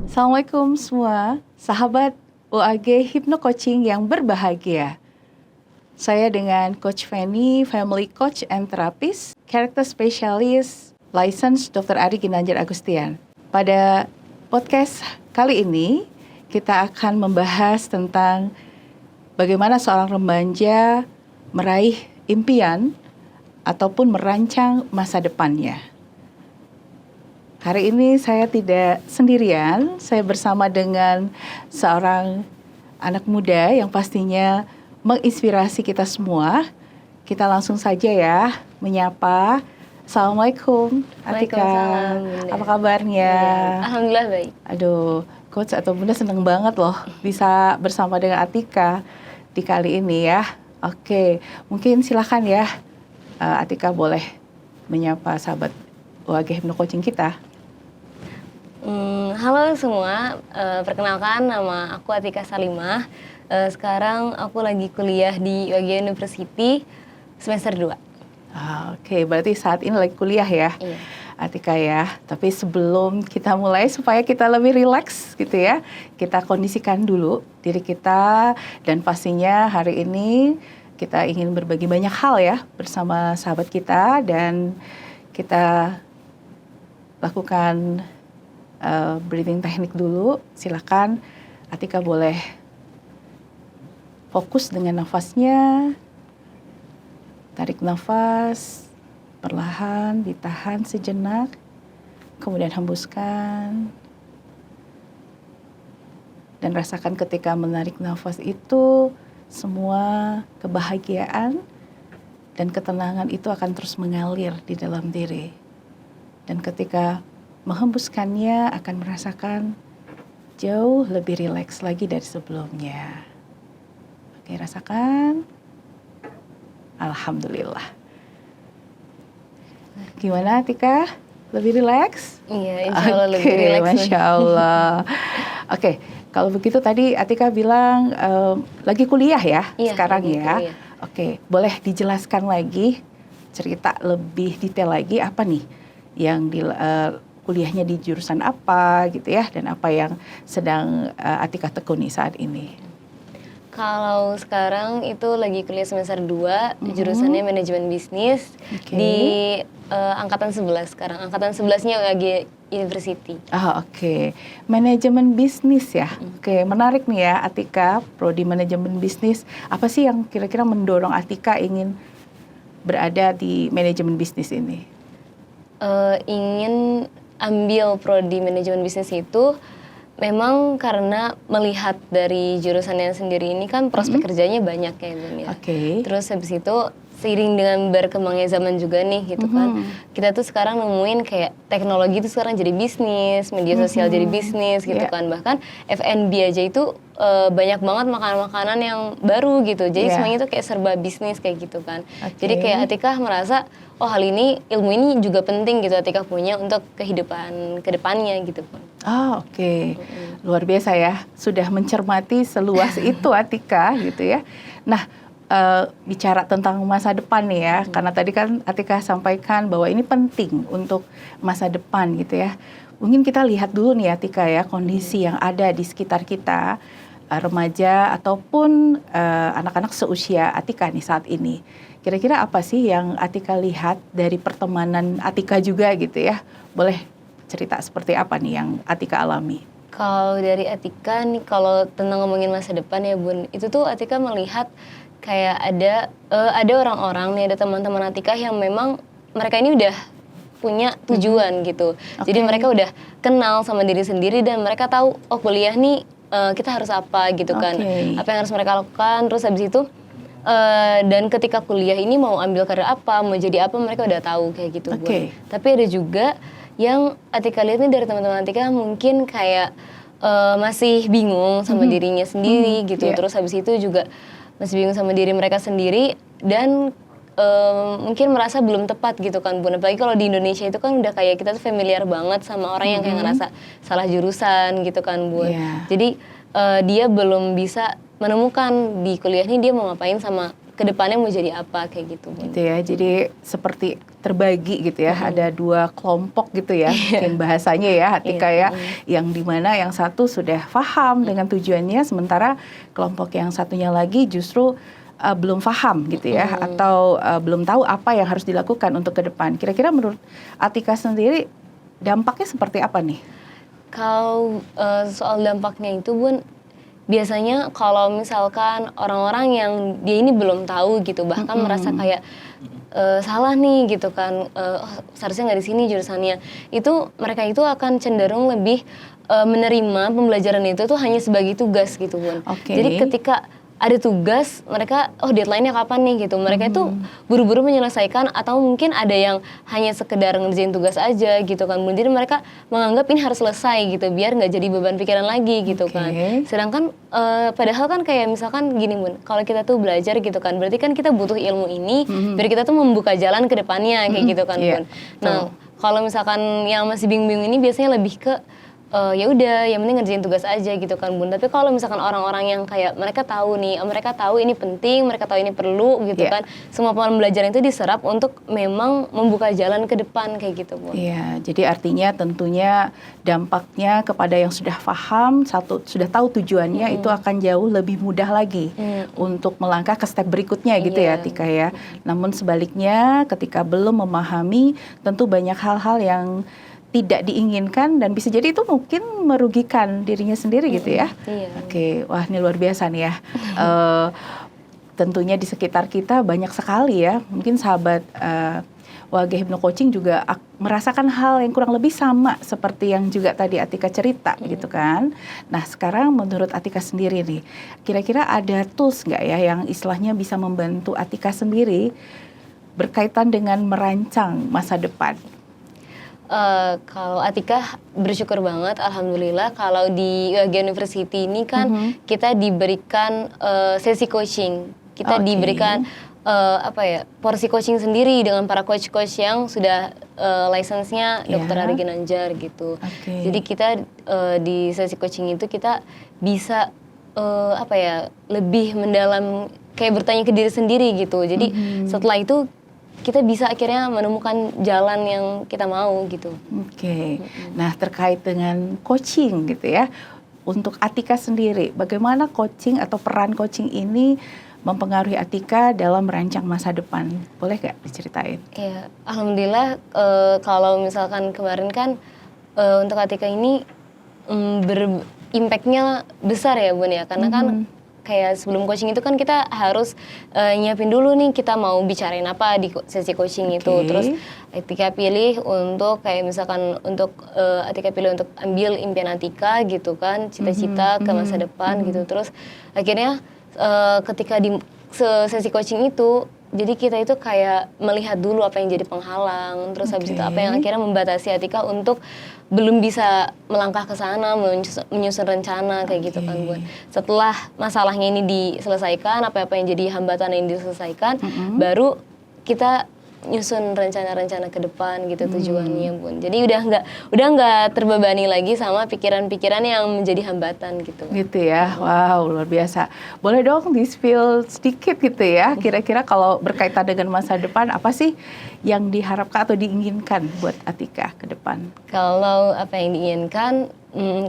Assalamualaikum semua, sahabat UAG Hypno Coaching yang berbahagia. Saya dengan Coach Fanny, Family Coach and Therapist, Character Specialist, License Dr. Ari Ginanjar Agustian. Pada podcast kali ini, kita akan membahas tentang bagaimana seorang remaja meraih impian ataupun merancang masa depannya. Hari ini saya tidak sendirian, saya bersama dengan seorang anak muda yang pastinya menginspirasi kita semua. Kita langsung saja ya menyapa. Assalamualaikum Atika, apa kabarnya? Alhamdulillah baik. Aduh, Coach atau Bunda seneng banget loh bisa bersama dengan Atika di kali ini ya. Oke, mungkin silakan ya Atika boleh menyapa sahabat UAG Hypno Coaching kita. Halo semua, perkenalkan nama aku Atika Salimah. Sekarang aku lagi kuliah di UAG University semester 2. Oke, berarti saat ini lagi kuliah ya, Iya. Atika ya. Tapi sebelum kita mulai supaya kita lebih rileks gitu ya, kita kondisikan dulu diri kita dan pastinya hari ini kita ingin berbagi banyak hal ya bersama sahabat kita dan kita lakukan breathing teknik dulu. Silakan Atika boleh fokus dengan nafasnya. Tarik nafas, perlahan ditahan sejenak, kemudian hembuskan. Dan rasakan ketika menarik nafas itu, semua kebahagiaan dan ketenangan itu akan terus mengalir di dalam diri. Dan ketika menghembuskannya akan merasakan jauh lebih rileks lagi dari sebelumnya. Oke, rasakan. Alhamdulillah. Gimana Tika? Lebih rileks? Iya, insya Allah lebih rileks. Masya Allah. Oke, kalau begitu tadi Atika bilang lagi kuliah ya sekarang ya. Kuliah. Oke, boleh dijelaskan lagi, cerita lebih detail lagi apa nih yang kuliahnya di jurusan apa gitu ya, dan apa yang sedang Atika tekuni saat ini? Kalau sekarang itu lagi kuliah semester 2, jurusannya manajemen bisnis di angkatan 11 sekarang. Angkatan 11-nya UAG University. Oke. Manajemen bisnis ya. Oke, menarik nih ya Atika, prodi manajemen bisnis. Apa sih yang kira-kira mendorong Atika ingin berada di manajemen bisnis ini? Ingin ambil prodi manajemen bisnis itu memang karena melihat dari jurusannya sendiri ini kan prospek kerjanya banyak ya Bun ya. Oke. Terus habis itu seiring dengan berkembangnya zaman juga nih gitu kan. Kita tuh sekarang nemuin kayak teknologi itu sekarang jadi bisnis, media sosial jadi bisnis gitu kan. Bahkan F&B aja itu banyak banget makanan-makanan yang baru gitu. Jadi semuanya itu kayak serba bisnis kayak gitu kan. Jadi kayak Atika merasa hal ini, ilmu ini juga penting gitu Atika punya untuk kehidupan kedepannya gitu kan. Oke. Luar biasa ya, sudah mencermati seluas itu Atika gitu ya. Nah, bicara tentang masa depan nih ya, karena tadi kan Atika sampaikan bahwa ini penting untuk masa depan gitu ya. Mungkin kita lihat dulu nih Atika ya, kondisi yang ada di sekitar kita, remaja ataupun anak-anak seusia Atika nih saat ini. Kira-kira apa sih yang Atika lihat dari pertemanan Atika juga gitu ya? Boleh cerita seperti apa nih yang Atika alami? Kalau dari Atika nih, kalau tentang ngomongin masa depan ya Bun, itu tuh Atika melihat kayak ada orang-orang nih, ada teman-teman Atika yang memang mereka ini udah punya tujuan gitu. Jadi mereka udah kenal sama diri sendiri dan mereka tahu kuliah nih kita harus apa gitu kan. Apa yang harus mereka lakukan, terus habis itu dan ketika kuliah ini mau ambil karir apa, mau jadi apa, mereka udah tahu kayak gitu Bun. Tapi ada juga yang Atika lihat nih dari teman-teman Atika mungkin kayak masih bingung sama dirinya sendiri gitu. Terus habis itu juga masih bingung sama diri mereka sendiri dan mungkin merasa belum tepat gitu kan Bun. Apalagi kalau di Indonesia itu kan udah kayak kita tuh familiar banget sama orang yang kayak ngerasa salah jurusan gitu kan Bun. Jadi dia belum bisa menemukan di kuliah ini dia mau ngapain sama kedepannya mau jadi apa kayak gitu Bun. Gitu ya, jadi seperti terbagi gitu ya, ada 2 kelompok gitu ya, mungkin bahasanya ya Atika ya, yang dimana yang satu sudah paham dengan tujuannya, sementara kelompok yang satunya lagi justru belum paham gitu ya, atau belum tahu apa yang harus dilakukan untuk ke depan. Kira-kira menurut Atika sendiri dampaknya seperti apa nih? Kalau soal dampaknya itu Bun, biasanya kalau misalkan orang-orang yang dia ini belum tahu gitu, bahkan merasa kayak salah nih gitu kan, seharusnya nggak di sini jurusannya, itu mereka itu akan cenderung lebih menerima pembelajaran itu tuh hanya sebagai tugas gitu Bun. Jadi ketika ada tugas, mereka deadline-nya kapan nih gitu. Mereka itu buru-buru menyelesaikan, atau mungkin ada yang hanya sekedar ngerjain tugas aja gitu kan. Jadi mereka menganggap ini harus selesai gitu, biar nggak jadi beban pikiran lagi gitu kan. Sedangkan padahal kan kayak misalkan gini Bun, kalau kita tuh belajar gitu kan, berarti kan kita butuh ilmu ini biar kita tuh membuka jalan ke depannya kayak gitu kan Bun. Nah, kalau misalkan yang masih bingung-bingung ini biasanya lebih ke ya udah, yang penting ngerjain tugas aja gitu kan Bun. Tapi kalau misalkan orang-orang yang kayak mereka tahu nih, mereka tahu ini penting, mereka tahu ini perlu gitu kan, semua pembelajaran itu diserap untuk memang membuka jalan ke depan kayak gitu Bun. Iya, jadi artinya tentunya dampaknya kepada yang sudah paham, sudah tahu tujuannya, itu akan jauh lebih mudah lagi untuk melangkah ke step berikutnya gitu ya Tika ya. Namun sebaliknya ketika belum memahami, tentu banyak hal-hal yang tidak diinginkan dan bisa jadi itu mungkin merugikan dirinya sendiri gitu ya. Oke, wah ini luar biasa nih ya. Tentunya di sekitar kita banyak sekali ya, mungkin sahabat Warga Hypno Coaching juga merasakan hal yang kurang lebih sama seperti yang juga tadi Atika cerita gitu kan. Nah sekarang menurut Atika sendiri nih, kira-kira ada tools nggak ya yang istilahnya bisa membantu Atika sendiri berkaitan dengan merancang masa depan? Kalau Atika bersyukur banget, alhamdulillah kalau di UAG University ini kan kita diberikan sesi coaching, kita diberikan porsi coaching sendiri dengan para coach-coach yang sudah license-nya Dr. Ari Ginanjar gitu. Jadi kita di sesi coaching itu kita bisa lebih mendalam, kayak bertanya ke diri sendiri gitu. Jadi setelah itu kita bisa akhirnya menemukan jalan yang kita mau gitu. Nah terkait dengan coaching gitu ya, untuk Atika sendiri, bagaimana coaching atau peran coaching ini mempengaruhi Atika dalam merancang masa depan? Boleh gak diceritain? Iya, alhamdulillah kalau misalkan kemarin kan untuk Atika ini impact-nya besar ya Bun ya, karena kan kayak sebelum coaching itu kan kita harus nyiapin dulu nih kita mau bicarain apa di sesi coaching itu. Terus Atika pilih untuk kayak misalkan untuk Atika pilih untuk ambil impian Atika gitu kan, cita-cita ke masa depan gitu. Terus akhirnya ketika di sesi coaching itu, jadi kita itu kayak melihat dulu apa yang jadi penghalang, terus habis itu apa yang akhirnya membatasi Atika untuk belum bisa melangkah ke sana, menyusun rencana kayak gitu kan Bun. Setelah masalahnya ini diselesaikan, apa-apa yang jadi hambatan yang diselesaikan, baru kita nyusun rencana-rencana ke depan gitu tujuannya Bun. Jadi udah nggak terbebani lagi sama pikiran-pikiran yang menjadi hambatan gitu. Gitu ya, wow luar biasa. Boleh dong di-spill sedikit gitu ya, kira-kira kalau berkaitan dengan masa depan apa sih yang diharapkan atau diinginkan buat Atika ke depan? Kalau apa yang diinginkan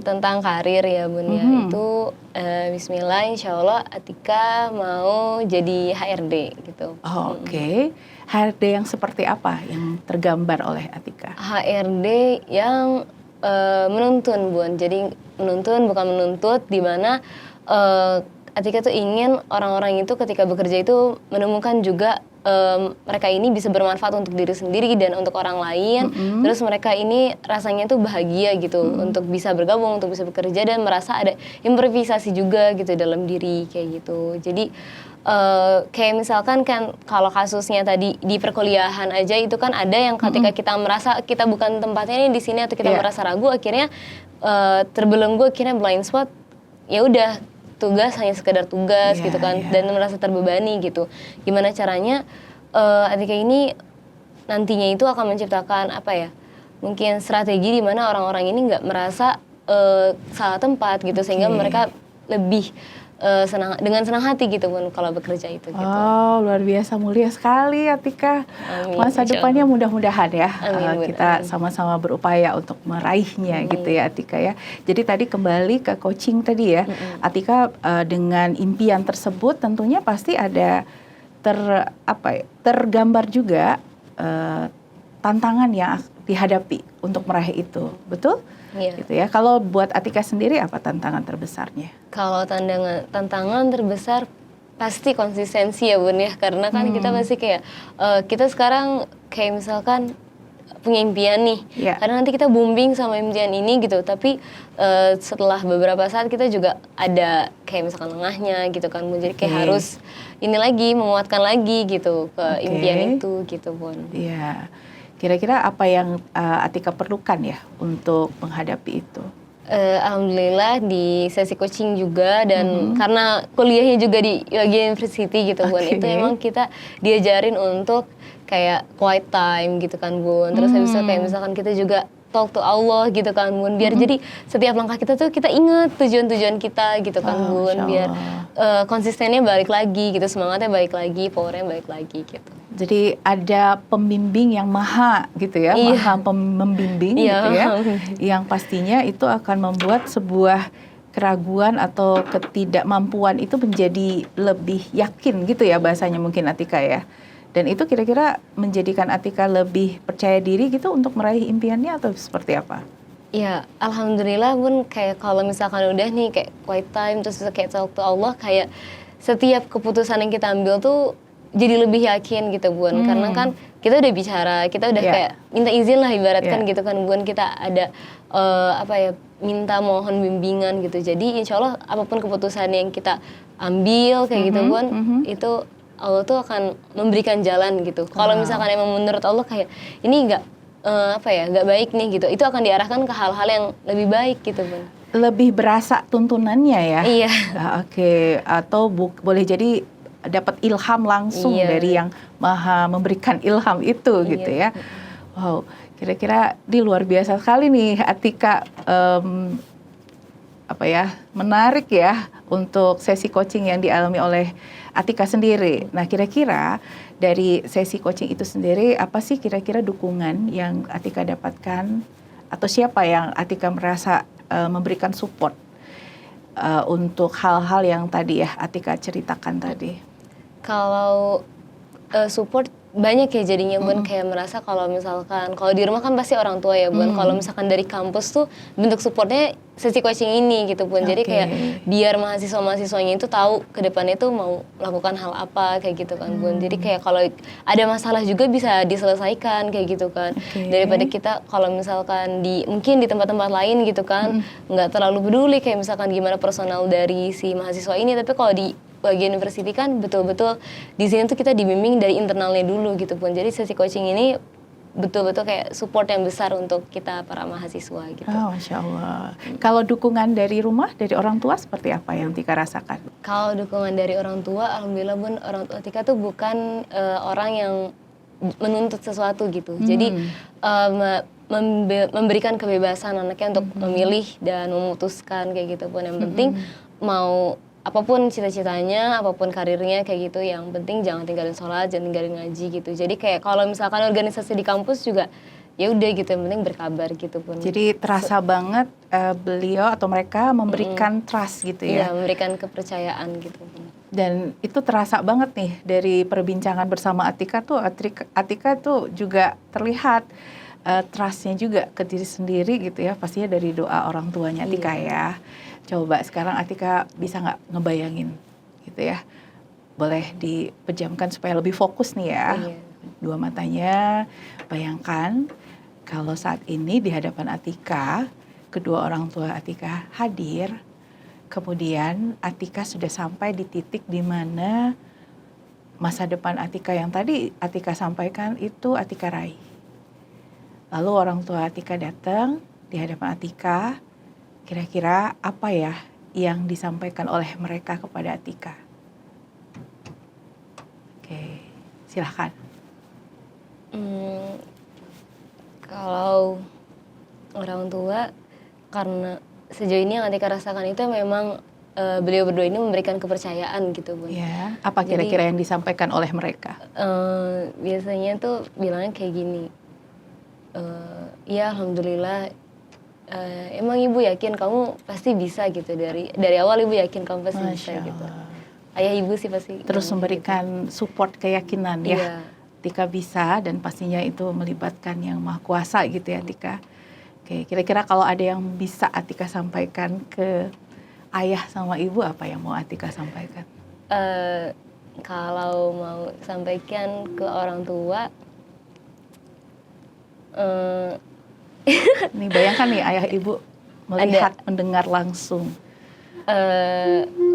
tentang karir ya Bun ya, itu bismillah insya Allah Atika mau jadi HRD gitu. HRD yang seperti apa yang tergambar oleh Atika? HRD yang menuntun Bun, jadi menuntun bukan menuntut, di mana Atika tuh ingin orang-orang itu ketika bekerja itu menemukan juga mereka ini bisa bermanfaat untuk diri sendiri dan untuk orang lain. Terus mereka ini rasanya tuh bahagia gitu untuk bisa bergabung, untuk bisa bekerja dan merasa ada improvisasi juga gitu dalam diri kayak gitu. Jadi kayak misalkan kan kalau kasusnya tadi di perkuliahan aja itu kan ada yang ketika kita merasa kita bukan tempatnya nih di sini atau kita merasa ragu, akhirnya terbelenggu, akhirnya blind spot, ya udah tugas hanya sekedar tugas gitu kan, dan merasa terbebani gitu. Gimana caranya Atika ini nantinya itu akan menciptakan mungkin strategi di mana orang-orang ini nggak merasa salah tempat gitu, sehingga mereka lebih dengan senang hati gitu Bun kalau bekerja itu gitu. Oh, luar biasa, mulia sekali Atika. Amin, Masa insya depannya Allah. mudah-mudahan ya Amin, Bun, kita amin. sama-sama berupaya untuk meraihnya Amin. gitu ya Atika ya. Jadi tadi kembali ke coaching tadi ya. Atika dengan impian tersebut tentunya pasti ada tergambar juga tantangan yang dihadapi untuk meraih itu. Betul? Iya. Gitu ya. Kalau buat Atika sendiri apa tantangan terbesarnya? Kalau tantangan terbesar pasti konsistensi ya Bun ya, karena kan kita pasti kayak kita sekarang kayak misalkan punya impian nih, Yeah. karena nanti kita booming sama impian ini gitu, tapi setelah beberapa saat kita juga ada kayak misalkan lengahnya gitu kan Bun, jadi kayak harus ini lagi menguatkan lagi gitu ke impian itu gitu Bun. Iya. Kira-kira apa yang Atika perlukan ya untuk menghadapi itu? Alhamdulillah di sesi coaching juga dan karena kuliahnya juga di Yogi University gitu Bun, itu emang kita diajarin untuk kayak quiet time gitu kan Bun, terus habis itu kayak misalkan kita juga talk to Allah gitu kan Bun, biar jadi setiap langkah kita tuh kita inget tujuan-tujuan kita gitu kan Bun, biar konsistennya balik lagi gitu, semangatnya balik lagi, powernya balik lagi gitu. Jadi ada pembimbing yang maha gitu ya, maha membimbing gitu ya, yang pastinya itu akan membuat sebuah keraguan atau ketidakmampuan itu menjadi lebih yakin gitu ya bahasanya mungkin Atika ya. Dan itu kira-kira menjadikan Atika lebih percaya diri gitu untuk meraih impiannya atau seperti apa? Ya, alhamdulillah Bun, kayak kalau misalkan udah nih kayak quiet time terus kayak talk to Allah, kayak setiap keputusan yang kita ambil tuh jadi lebih yakin gitu Bun, karena kan kita udah bicara, kita udah kayak minta izin lah ibaratkan gitu kan Bun, kita ada minta mohon bimbingan gitu, jadi insya Allah apapun keputusan yang kita ambil kayak gitu Bun, itu Allah tuh akan memberikan jalan gitu. Kalau misalkan emang menurut Allah kayak ini nggak baik nih gitu, itu akan diarahkan ke hal-hal yang lebih baik gitu Bun. Lebih berasa tuntunannya ya? Iya. Oke. Atau boleh jadi dapat ilham langsung dari yang maha memberikan ilham itu gitu ya. Wow, kira-kira di luar biasa sekali nih Atika, menarik ya untuk sesi coaching yang dialami oleh Atika sendiri. Nah, kira-kira dari sesi coaching itu sendiri apa sih kira-kira dukungan yang Atika dapatkan atau siapa yang Atika merasa memberikan support untuk hal-hal yang tadi ya Atika ceritakan tadi? Kalau support banyak ya jadinya Bun, kayak merasa kalau misalkan kalau di rumah kan pasti orang tua ya Bun, kalau misalkan dari kampus tuh bentuk supportnya sesi coaching ini gitu Bun, jadi kayak biar mahasiswa-mahasiswanya itu tahu ke depannya tuh mau melakukan hal apa kayak gitu kan Bun, jadi kayak kalau ada masalah juga bisa diselesaikan kayak gitu kan, daripada kita kalau misalkan mungkin di tempat-tempat lain gitu kan nggak terlalu peduli kayak misalkan gimana personal dari si mahasiswa ini, tapi kalau di Yogi University kan betul-betul di sini tuh kita dibimbing dari internalnya dulu gitu Bun. Jadi sesi coaching ini betul-betul kayak support yang besar untuk kita para mahasiswa gitu. Oh, Masya Allah. Kalau dukungan dari rumah, dari orang tua seperti apa yang Tika rasakan? Kalau dukungan dari orang tua, alhamdulillah Bun, orang tua Tika tuh bukan orang yang menuntut sesuatu gitu. Jadi memberikan kebebasan anaknya untuk memilih dan memutuskan kayak gitu Bun. Yang penting mau apapun cita-citanya, apapun karirnya kayak gitu, yang penting jangan tinggalin sholat, jangan tinggalin ngaji gitu. Jadi kayak kalau misalkan organisasi di kampus juga ya udah gitu, yang penting berkabar gitu Bun. Jadi terasa banget beliau atau mereka memberikan trust gitu ya? Iya, memberikan kepercayaan gitu Bun. Dan itu terasa banget nih dari perbincangan bersama Atika tuh juga terlihat trustnya juga ke diri sendiri gitu ya, pastinya dari doa orang tuanya Atika ya. Coba sekarang Atika bisa nggak ngebayangin gitu ya, boleh dipejamkan supaya lebih fokus nih ya, dua matanya. Bayangkan kalau saat ini di hadapan Atika, kedua orang tua Atika hadir, kemudian Atika sudah sampai di titik di mana masa depan Atika yang tadi Atika sampaikan itu Atika raih. Lalu orang tua Atika datang di hadapan Atika, kira-kira apa ya yang disampaikan oleh mereka kepada Atika? Oke, silahkan. Kalau orang tua, karena sejauh ini yang Atika rasakan itu memang beliau berdua ini memberikan kepercayaan gitu Bun. Ya, apa kira-kira yang disampaikan oleh mereka? Biasanya tuh bilangnya kayak gini, ya alhamdulillah, emang ibu yakin kamu pasti bisa gitu, dari awal ibu yakin kamu pasti bisa Masya gitu. Allah. Ayah ibu sih pasti Terus ngomong memberikan support keyakinan gitu. ya, Iya. Tika bisa, dan pastinya itu melibatkan yang maha kuasa gitu ya Tika. Oke, kira-kira kalau ada yang bisa Atika sampaikan ke ayah sama ibu, apa yang mau Atika sampaikan? Kalau mau sampaikan ke orang tua, Nih bayangkan nih ayah ibu melihat, mendengar langsung.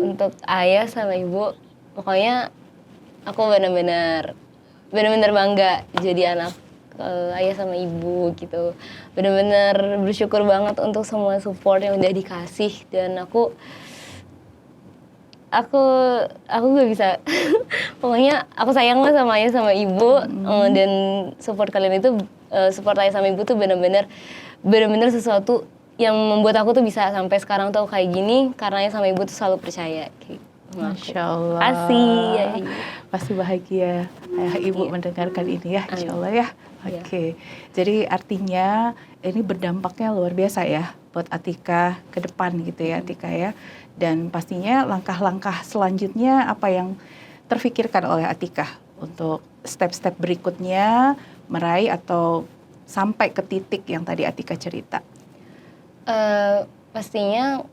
untuk ayah sama ibu, pokoknya aku benar-benar bangga jadi anak ayah sama ibu gitu. Benar-benar bersyukur banget untuk semua support yang udah dikasih, dan aku nggak bisa. Pokoknya aku sayang lah sama ayah sama ibu, dan support kalian itu, support ayah sama ibu tuh benar-benar sesuatu yang membuat aku tuh bisa sampai sekarang tuh kayak gini, karena ayah sama ibu tuh selalu percaya. Masya Allah. Kasih. Pasti bahagia ayah ibu mendengarkan ini ya, insya Allah ya. Oke. Jadi artinya ini berdampaknya luar biasa ya buat Atika ke depan gitu ya Atika ya. Dan pastinya langkah-langkah selanjutnya apa yang terfikirkan oleh Atika untuk step-step berikutnya meraih atau sampai ke titik yang tadi Atika cerita? Pastinya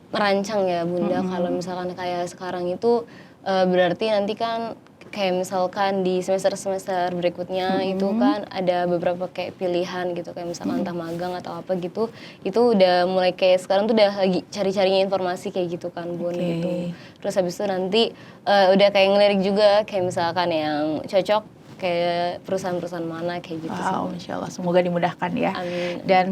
merancang ya Bunda. Kalau misalkan kayak sekarang itu berarti nanti kan kayak misalkan di semester berikutnya itu kan ada beberapa kayak pilihan gitu, kayak misalkan entah magang atau apa gitu. Itu udah mulai kayak sekarang tuh udah lagi cari-carinya informasi kayak gitu kan Bun gitu. Terus habis itu nanti udah kayak ngelirik juga kayak misalkan yang cocok kayak perusahaan-perusahaan mana kayak gitu sih. Wow, insya Allah semoga dimudahkan ya. Amin. Dan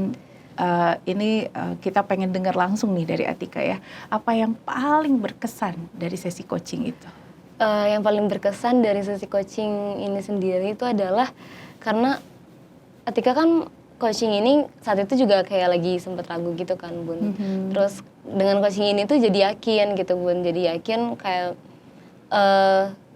ini kita pengen dengar langsung nih dari Atika ya. Apa yang paling berkesan dari sesi coaching itu? Yang paling berkesan dari sesi coaching ini sendiri itu adalah karena Atika kan coaching ini saat itu juga kayak lagi sempet ragu gitu kan Bun. Terus dengan coaching ini tuh jadi yakin gitu Bun. Jadi yakin kayak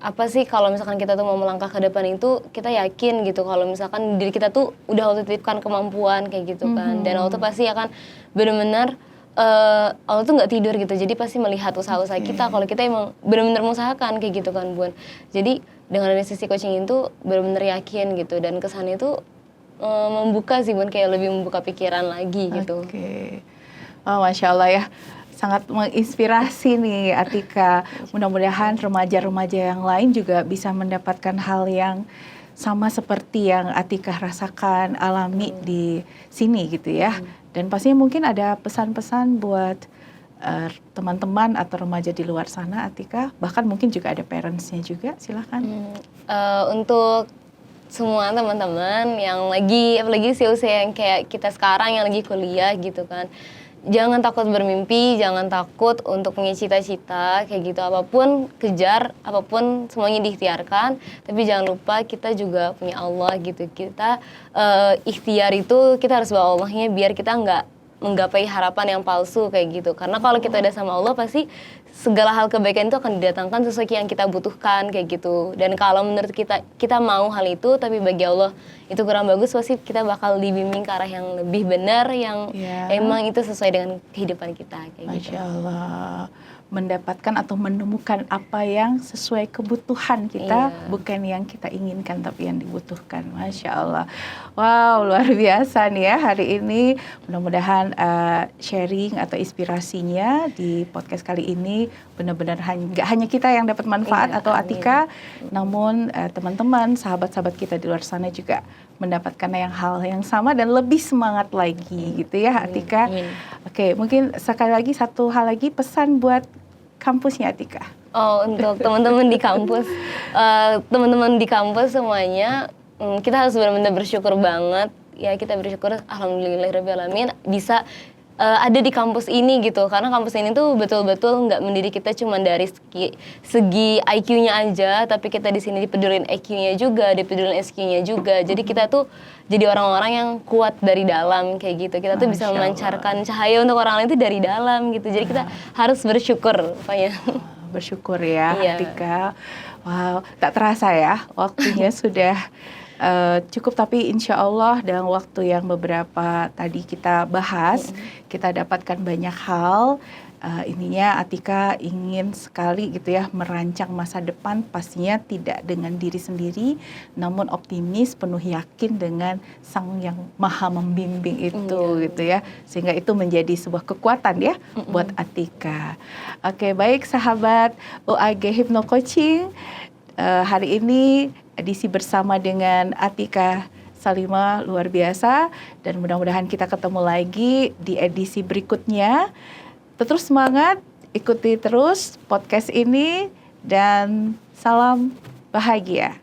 apa sih kalau misalkan kita tuh mau melangkah ke depan itu kita yakin gitu kalau misalkan diri kita tuh udah Allah titipkan kemampuan kayak gitu kan. Dan Allah tuh pasti akan benar-benar Allah tuh nggak tidur gitu, jadi pasti melihat usaha-usaha kita kalau kita emang benar-benar mengusahakan kayak gitu kan Bun. Jadi dengan ada sesi coaching itu benar-benar yakin gitu, dan kesannya itu membuka sih Bun, kayak lebih membuka pikiran lagi gitu. Oke. Oh, Masya Allah ya, sangat menginspirasi nih Atika. Mudah-mudahan remaja-remaja yang lain juga bisa mendapatkan hal yang sama seperti yang Atika rasakan, alami di sini gitu ya. Dan pastinya mungkin ada pesan-pesan buat teman-teman atau remaja di luar sana Atika, bahkan mungkin juga ada parents-nya juga, silakan. Untuk semua teman-teman yang lagi, apalagi usia yang kayak kita sekarang yang lagi kuliah gitu kan, jangan takut bermimpi, jangan takut untuk punya cita-cita kayak gitu, apapun kejar, apapun semuanya diikhtiarkan, tapi jangan lupa kita juga punya Allah gitu. Kita ikhtiar itu kita harus bawa Allahnya biar kita nggak menggapai harapan yang palsu kayak gitu. Karena kalau kita udah sama Allah pasti segala hal kebaikan itu akan didatangkan sesuai yang kita butuhkan kayak gitu. Dan kalau menurut kita mau hal itu tapi bagi Allah itu kurang bagus, pasti kita bakal dibimbing ke arah yang lebih benar, yang emang itu sesuai dengan kehidupan kita kayak gitu. Masya Allah, mendapatkan atau menemukan apa yang sesuai kebutuhan kita, bukan yang kita inginkan tapi yang dibutuhkan. Masya Allah. Wow, luar biasa nih ya hari ini. Mudah-mudahan sharing atau inspirasinya di podcast kali ini benar-benar nggak hanya kita yang dapat manfaat atau Atika, namun teman-teman, sahabat-sahabat kita di luar sana juga mendapatkan hal yang sama dan lebih semangat lagi gitu ya Atika. Oke, mungkin sekali lagi satu hal lagi, pesan buat kampusnya Atika. Oh, untuk teman-teman di kampus, teman-teman di kampus semuanya, kita harus benar-benar bersyukur banget. Ya kita bersyukur, alhamdulillahirrahmanirrahim, bisa ada di kampus ini gitu, karena kampus ini tuh betul-betul nggak mendidik kita cuma dari segi IQ-nya aja, tapi kita di sini dipedulin IQ-nya juga, dipedulin SQ-nya juga. Jadi kita tuh jadi orang-orang yang kuat dari dalam kayak gitu. Kita tuh bisa Masya memancarkan cahaya untuk orang lain itu dari dalam gitu. Jadi kita harus bersyukur, Fanya. Bersyukur ya, Iya. Atika. Wow, tak terasa ya waktunya sudah cukup, tapi insya Allah dalam waktu yang beberapa tadi kita bahas, kita dapatkan banyak hal. Ininya Atika ingin sekali gitu ya merancang masa depan, pastinya tidak dengan diri sendiri, namun optimis, penuh yakin dengan Sang yang Maha Membimbing itu gitu ya, sehingga itu menjadi sebuah kekuatan ya buat Atika. Oke, baik sahabat UAG Hypno Coaching, hari ini edisi bersama dengan Atika Salimah luar biasa, dan mudah-mudahan kita ketemu lagi di edisi berikutnya. Terus semangat, ikuti terus podcast ini, dan salam bahagia.